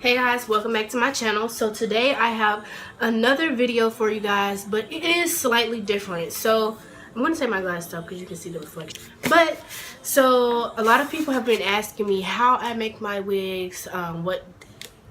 Hey guys, welcome back to my channel. So today I have another video for you guys, but it is slightly different. So I'm going to take my glasses off because you can see the reflection. But so a lot of people have been asking me how I make my wigs, what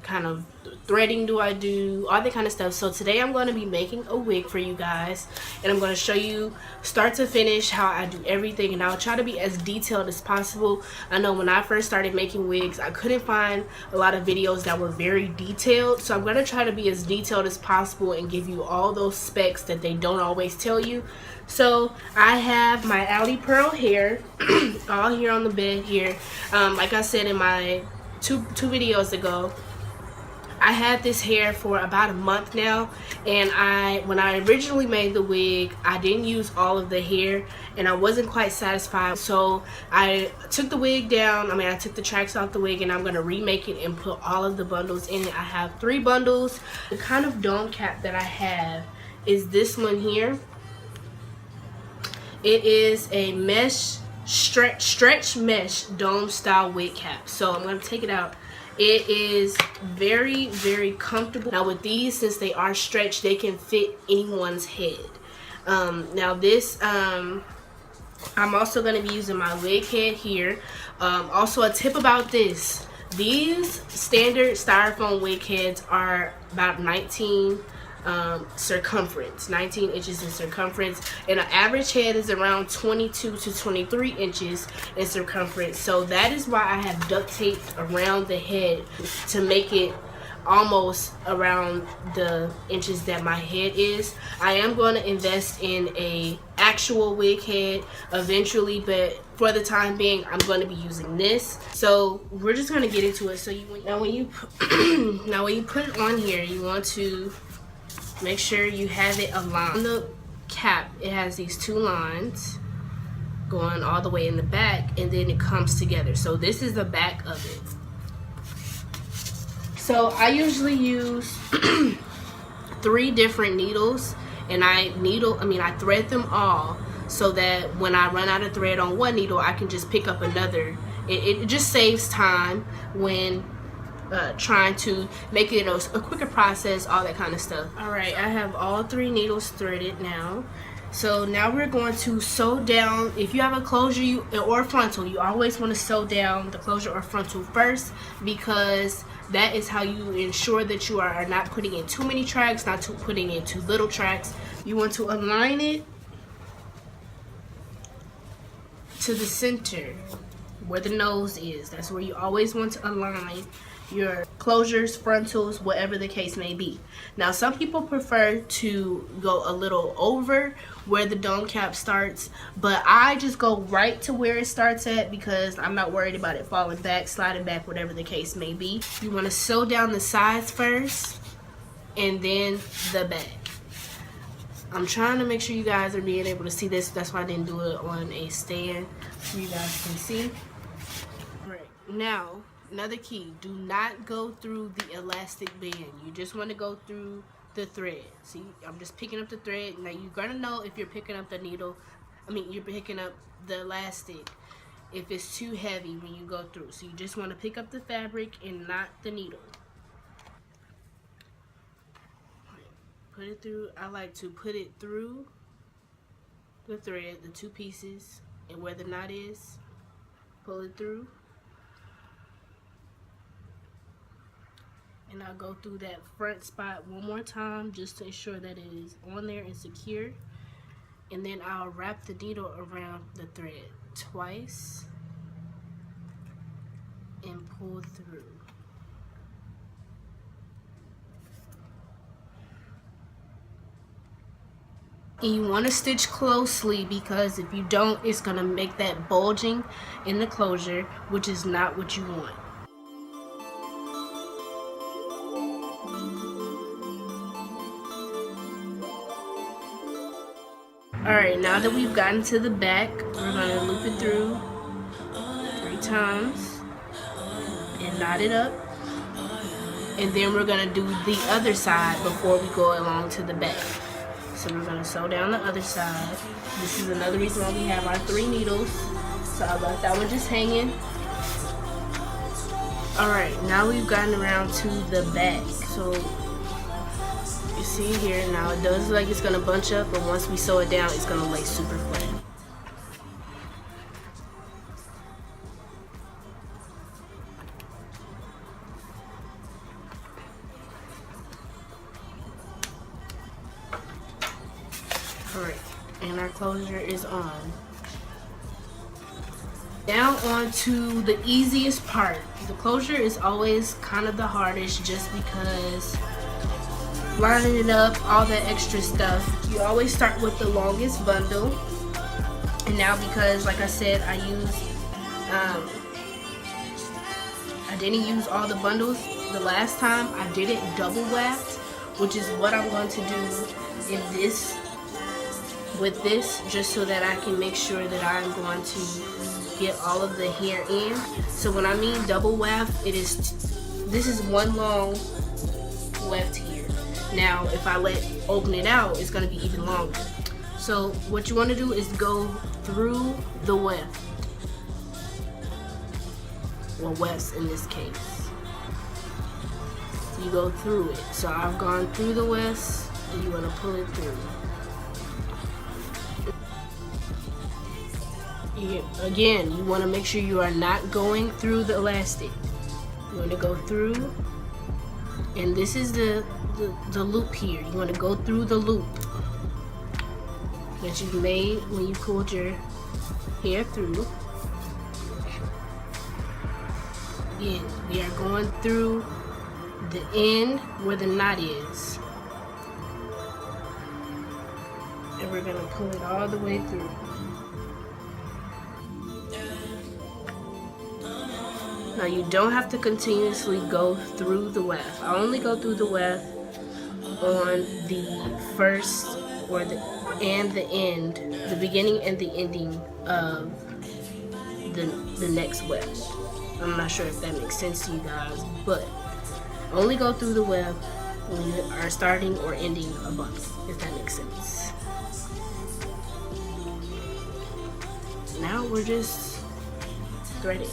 kind of threading do I do, all that kind of stuff. So today I'm going to be making a wig for you guys, and I'm going to show you start to finish how I do everything, and I'll try to be as detailed as possible. I know when I first started making wigs, I couldn't find a lot of videos that were very detailed, so I'm going to try to be as detailed as possible and give you all those specs that they don't always tell you. So I have my Aliexpress hair all here on the bed here. Like I said in my two videos ago, I had this hair for about a month now, and when I originally made the wig, I didn't use all of the hair and I wasn't quite satisfied. So I took the wig down, I took the tracks off the wig, and I'm going to remake it and put all of the bundles in it. I have 3 bundles. The kind of dome cap that I have is this one here. It is a mesh stretch mesh dome style wig cap. So I'm going to take it out. It is very, very comfortable. Now with these, since they are stretched, they can fit anyone's head. Now this, I'm also going to be using my wig head here. Also a tip about this, these standard styrofoam wig heads are about 19 circumference, 19 inches in circumference, and an average head is around 22 to 23 inches in circumference. So that is why I have duct taped around the head to make it almost around the inches that my head is. I am going to invest in a actual wig head eventually, but for the time being I'm going to be using this. So we're just going to get into it. So when you put it on here, you want to make sure you have it aligned. On the cap, it has these 2 lines going all the way in the back, and then it comes together. So this is the back of it. So I usually use 3 different needles, and I thread them all so that when I run out of thread on one needle, I can just pick up another. It just saves time when trying to make it a quicker process, all that kind of stuff. Alright, I have all 3 needles threaded now. So now we're going to sew down. If you have a closure or frontal, you always want to sew down the closure or frontal first, because that is how you ensure that you are not putting in too many tracks, not putting in too little tracks. You want to align it to the center where the nose is. That's where you always want to align your closures, frontals, whatever the case may be. Now some people prefer to go a little over where the dome cap starts, but I just go right to where it starts at because I'm not worried about it falling back, sliding back, whatever the case may be. You want to sew down the sides first and then the back. I'm trying to make sure you guys are being able to see this. That's why I didn't do it on a stand so you guys can see. All right, now another key, do not go through the elastic band. You just want to go through the thread. See, I'm just picking up the thread. Now you're gonna know if you're picking up the needle, you're picking up the elastic, if it's too heavy when you go through. So you just want to pick up the fabric and not the needle. Put it through. I like to put it through the thread, the 2 pieces, and where the knot is, pull it through. And I'll go through that front spot one more time just to ensure that it is on there and secure. And then I'll wrap the needle around the thread twice and pull through. And you want to stitch closely, because if you don't, it's going to make that bulging in the closure, which is not what you want. Alright, now that we've gotten to the back, we're going to loop it through 3 times and knot it up. And then we're going to do the other side before we go along to the back. So we're going to sew down the other side. This is another reason why we have our 3 needles. So I left that one just hanging. Alright, now we've gotten around to the back. So you see here now it does look like it's gonna bunch up, but once we sew it down, it's gonna lay super flat. Alright, and our closure is on. Now on to the easiest part. The closure is always kind of the hardest just because lining it up, all that extra stuff. You always start with the longest bundle. And now because, like I said, I didn't use all the bundles the last time. I did it double wrapped, which is what I'm going to do with this, just so that I can make sure that I'm going to get all of the hair in. So when I mean double weft, this is one long weft here. Now if I open it out, it's going to be even longer. So what you want to do is go through the weft, or wefts in this case. So you go through it. So I've gone through the wefts, and you want to pull it through. Again, you want to make sure you are not going through the elastic. You want to go through, and this is the loop here. You want to go through the loop that you made when you pulled your hair through. Again, we are going through the end where the knot is, and we're going to pull it all the way through. Now you don't have to continuously go through the weft. I only go through the weft on the first and the end, the beginning and the ending of the next weft. I'm not sure if that makes sense to you guys, but only go through the weft when you are starting or ending a bundle, if that makes sense. Now we're just threading.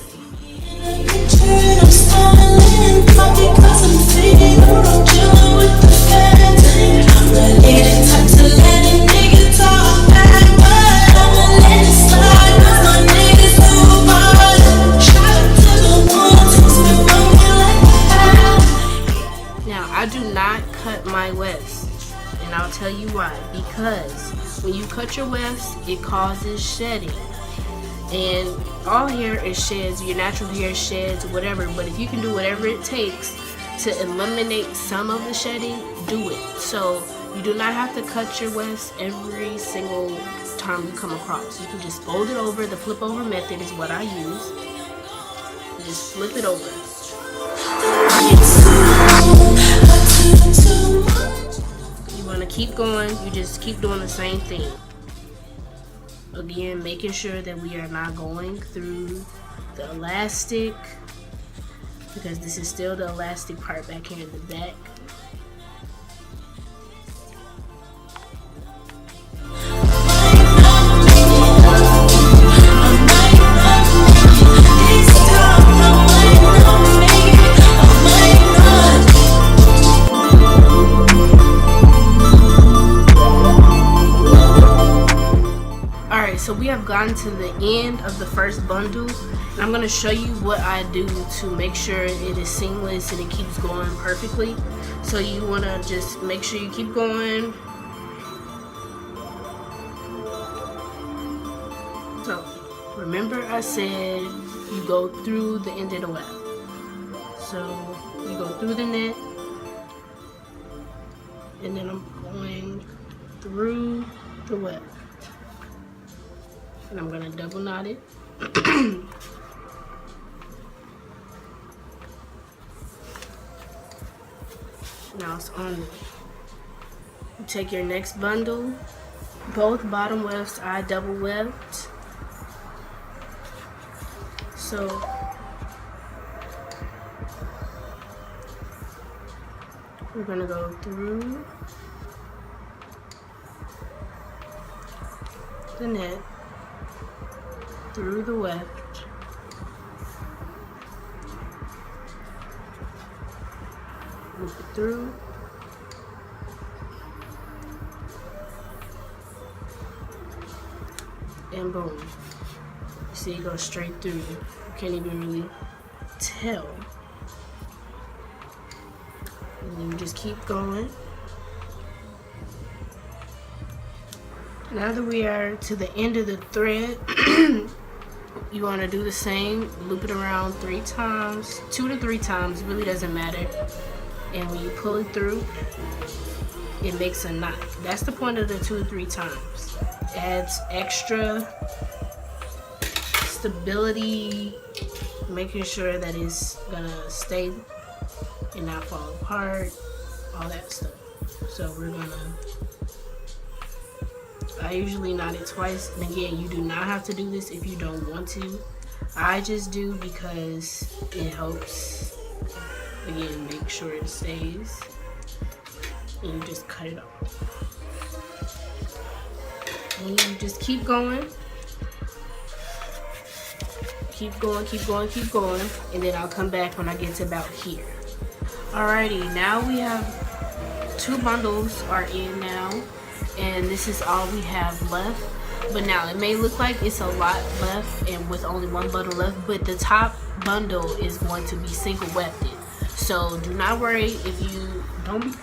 Now I do not cut my wefts, and I'll tell you why. Because when you cut your wefts, it causes shedding. And all hair is sheds, your natural hair sheds, whatever. But if you can do whatever it takes to eliminate some of the shedding, do it. So you do not have to cut your wefts every single time you come across. You can just fold it over. The flip over method is what I use. You just flip it over. You want to keep going. You just keep doing the same thing. Again, making sure that we are not going through the elastic, because this is still the elastic part back here in the back. So we have gotten to the end of the first bundle, and I'm going to show you what I do to make sure it is seamless and it keeps going perfectly. So you want to just make sure you keep going. So remember I said you go through the end of the weft. So you go through the net, and then I'm going through the weft. And I'm going to double knot it. Now it's on. You take your next bundle. Both bottom wefts I double weft. So we're going to go through the net, through the weft, loop it through. And boom. You see it goes straight through. You can't even really tell. And then you just keep going. Now that we are to the end of the thread, you want to do the same. Loop it around 3 times, 2 to 3 times, really doesn't matter. And when you pull it through, it makes a knot. That's the point of the 2 to 3 times. Adds extra stability, making sure that it's gonna stay and not fall apart, all that stuff. So we're gonna, I usually knot it twice, and again, you do not have to do this if you don't want to. I just do because it helps, again, make sure it stays, and you just cut it off. And you just keep going. Keep going, keep going, keep going, and then I'll come back when I get to about here. Alrighty, now we have 2 bundles are in now, and this is all we have left. But now it may look like it's a lot left and with only 1 bundle left, but the top bundle is going to be single wefted. So do not worry if you don't be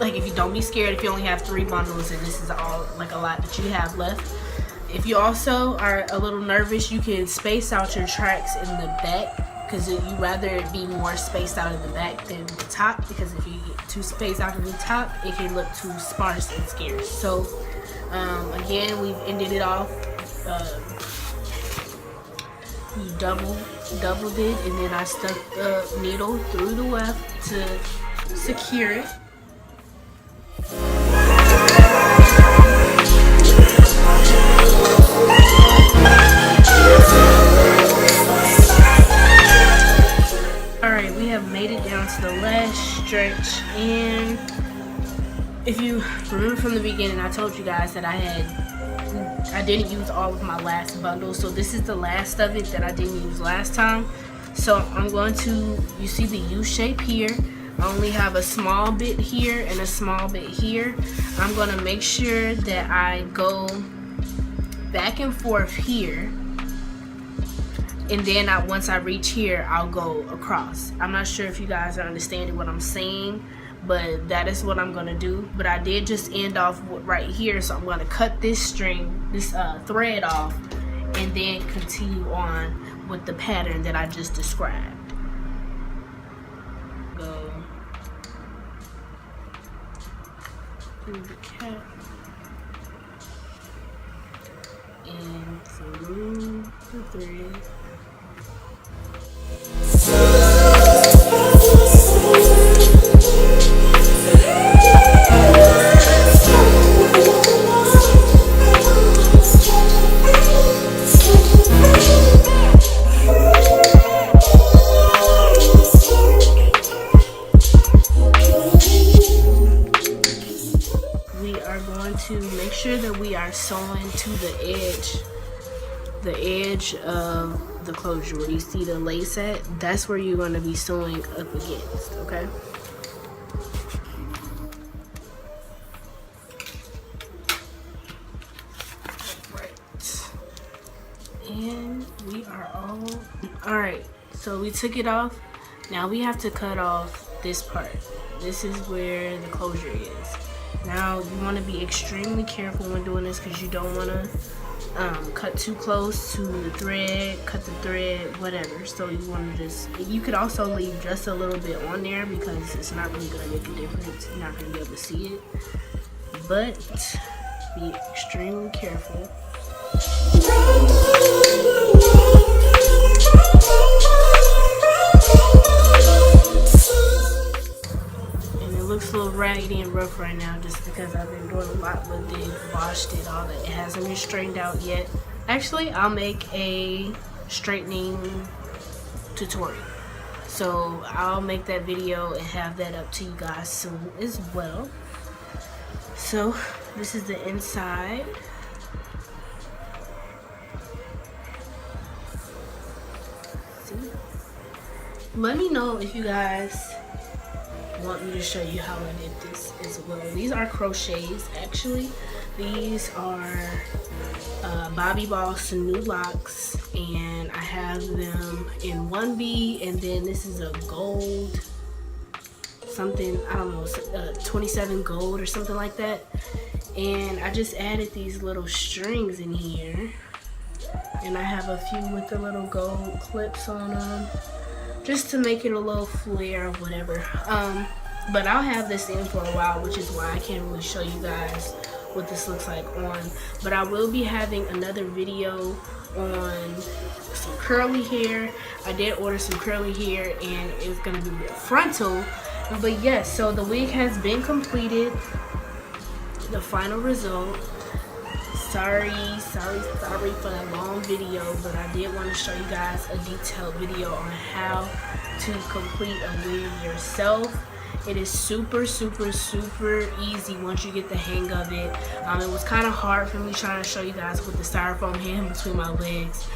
if you don't be scared if you only have 3 bundles and this is all like a lot that you have left. If you also are a little nervous, you can space out your tracks in the back, because you rather it be more spaced out in the back than the top, because if you get too spaced out in the top, it can look too sparse and scarce. So again, we've ended it off. We doubled it, and then I stuck the needle through the weft to secure it. Alright, we have made it down to the last stretch, and if you remember from the beginning, I told you guys that I didn't use all of my last bundle, so this is the last of it that I didn't use last time. So I'm going to, you see the U shape here, I only have a small bit here and a small bit here. I'm going to make sure that I go back and forth here, and then once I reach here, I'll go across. I'm not sure if you guys are understanding what I'm saying, but that is what I'm gonna do. But I did just end off right here, so I'm gonna cut this thread off, and then continue on with the pattern that I just described. Go through the cap and through the thread. We are going to make sure that we are sewing to the edge of the closure where you see the lace at. That's where you're going to be sewing up against, okay? Right. And we are all right. So we took it off. Now we have to cut off this part. This is where the closure is. Now you want to be extremely careful when doing this, because you don't want to cut too close to the thread, cut the thread, whatever. So you want to you could also leave just a little bit on there, because it's not really going to make a difference. You're not going to be able to see it, but be extremely careful. Looks a little raggedy and rough right now just because I've been doing a lot with it, washed it, all that. It hasn't been straightened out yet. Actually, I'll make a straightening tutorial, so I'll make that video and have that up to you guys soon as well. So this is the inside. See? Let me know if you guys want me to show you how I did this as well. These are crochets actually. These are Bobby Boss new locks, and I have them in 1B, and then this is a gold something, I don't know, 27 gold or something like that. And I just added these little strings in here, and I have a few with the little gold clips on them just to make it a little flare or whatever. But I'll have this in for a while, which is why I can't really show you guys what this looks like on. But I will be having another video on some curly hair. I did order some curly hair, and it's gonna be frontal. But yes, so the wig has been completed. The final result. Sorry for that long video, but I did want to show you guys a detailed video on how to complete a wig yourself. It is super easy once you get the hang of it. It was kind of hard for me trying to show you guys with the styrofoam hand between my legs.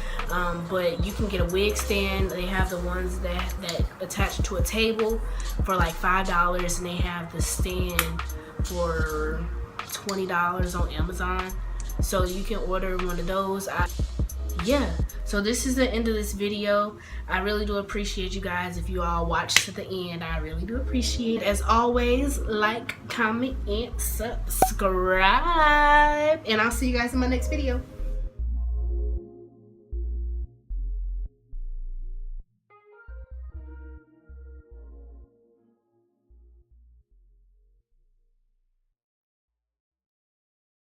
But you can get a wig stand. They have the ones that attach to a table for like $5, and they have the stand for $20 on Amazon. So you can order one of those. Yeah, so this is the end of this video. I really do appreciate you guys if you all watched to the end. I really do appreciate it. As always, like, comment, and subscribe. And I'll see you guys in my next video.